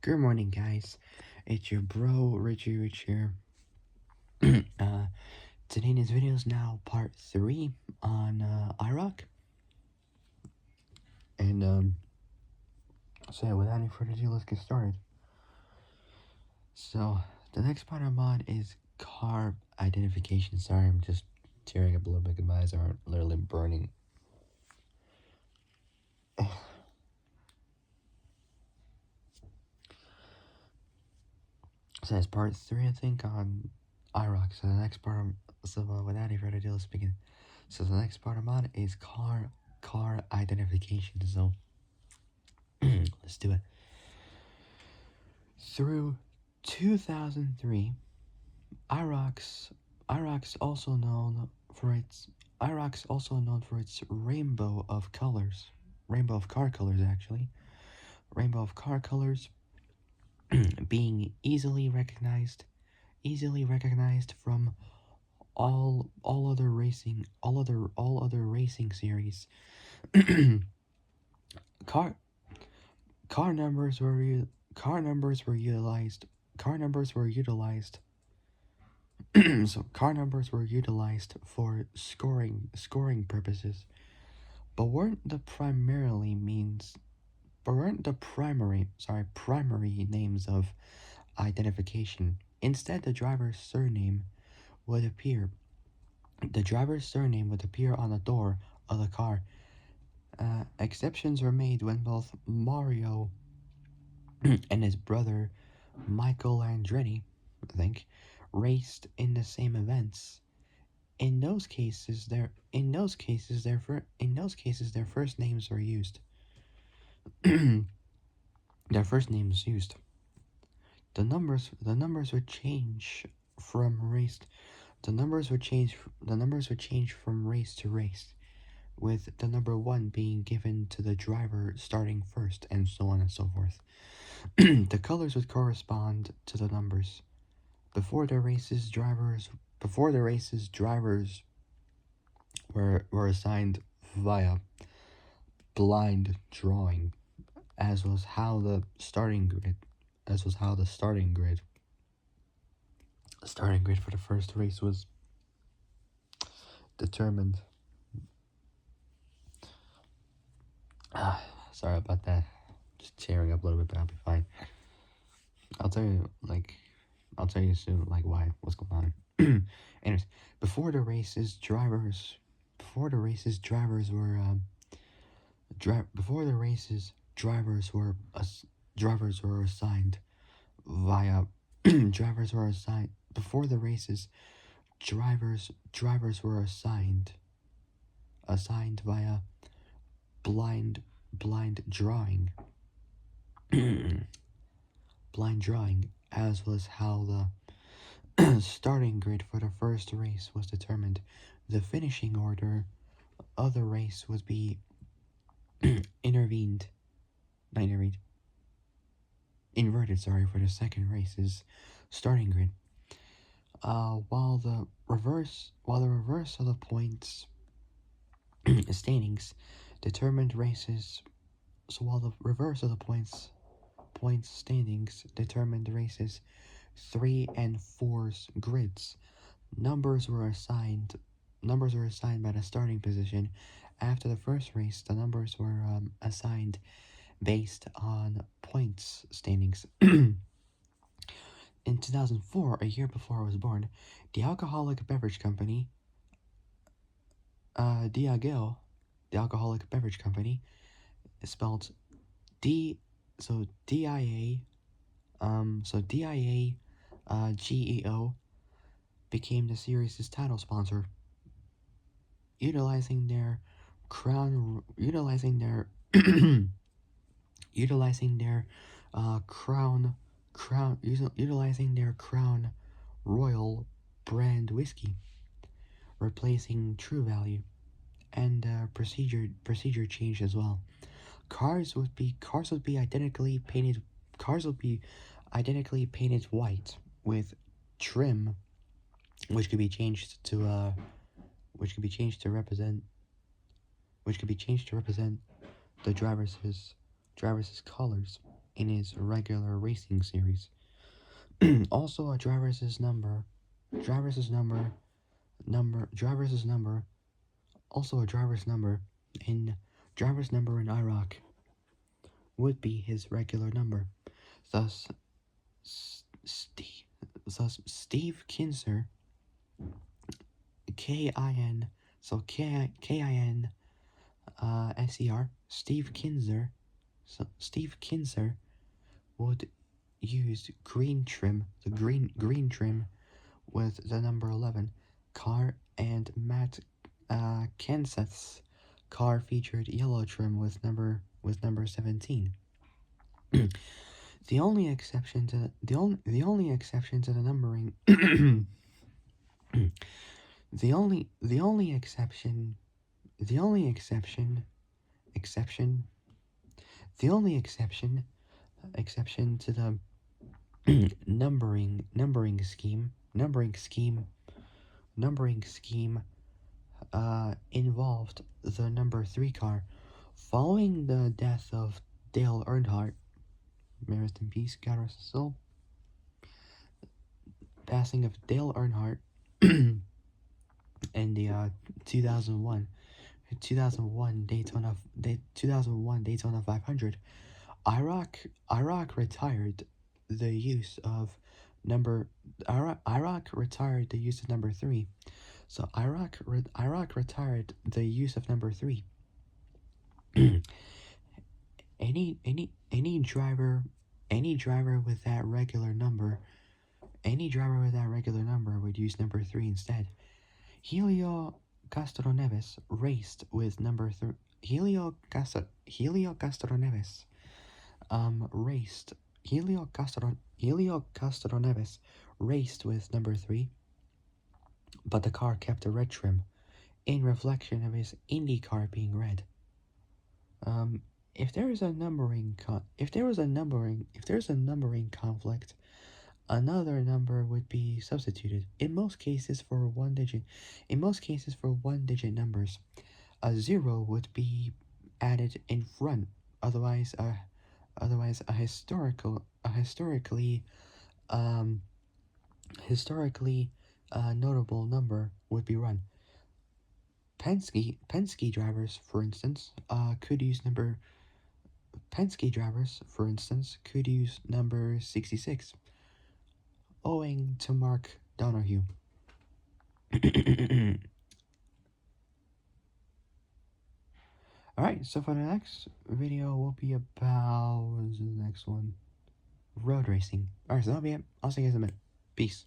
Good morning, guys. It's your bro, Richie Rich here. Today's video is now part 3 on IROC. And, so yeah, without any further ado, let's get started. So, the next part I'm on is car identification. Sorry, I'm just tearing up a little bit because my eyes are literally burning. So that's part 3, I think, on IROC. So the next part, without any further ado, let's begin. So the next part I'm on is car identification. So let's do it. Through 2003, IROC's also known for its rainbow of colors, rainbow of car colors actually, rainbow of car colors being easily recognized from all other racing series. car car numbers were utilized so car numbers were utilized for scoring purposes, but weren't the primary names of identification. Instead, the driver's surname would appear on the door of the car. Exceptions were made when both Mario and his brother Michael Andretti, I think, raced in the same events. In those cases, their first names were used. Their first names used. The numbers would change from race. The numbers would change from race to race, with the number 1 being given to the driver starting first, and so on and so forth. The colors would correspond to the numbers. Before the races, drivers were assigned via blind drawing, as was how the starting grid for the first race was determined. Sorry about that. Just tearing up a little bit, but I'll be fine. I'll tell you soon, what's going on. Anyways, before the races, drivers were assigned via before the races, drivers were assigned via blind drawing. Blind drawing, as was how the starting grid for the first race was determined. The finishing order of the race would be inverted, for the second race's starting grid. While the reverse of the points standings determined races. So while the reverse of the points standings determined races 3 and 4's grids, numbers were assigned by the starting position. After the first race, the numbers were assigned based on points standings. In 2004, a year before I was born, the alcoholic beverage company, Diageo, the alcoholic beverage company, spelled GEO, became the series' title sponsor, utilizing their crown Royal brand whiskey, replacing True Value, and procedure changed as well. Cars would be identically painted white with trim, which could be changed to represent the driver's colors. in his regular racing series. Also, a driver's number, driver's number, driver's number, also a driver's number in IROC would be his regular number. Thus, Steve, Steve Kinser, K-I-N, so K-I-N, S-E-R, Steve Kinser, so Steve Kinser would use green trim, the green trim with the number 11 car, and Matt Kenseth's car featured yellow trim with number 17. The only exception to the only exception to the numbering the only exception the only exception exception the only exception to the numbering scheme involved the number 3 car. Following the death of Dale Earnhardt, may rest in peace, God rest his soul, passing of Dale Earnhardt in the 2001 Daytona 500, IROC retired the use of IROC retired the use of number 3. So IROC retired the use of number 3. any driver with that regular number would use number 3 instead. Helio Castroneves raced with number 3. Helio Castroneves raced with number 3, but the car kept a red trim in reflection of his Indy car being red. If there is a numbering conflict, another number would be substituted. In most cases for one digit numbers, a 0 would be added in front. Otherwise a historically notable number would be run. Penske drivers, for instance, could use number 66, owing to Mark Donohue. Alright, so for the next video will be about, what is the next one? Road racing. Alright, so that'll be it. I'll see you guys in a minute. Peace.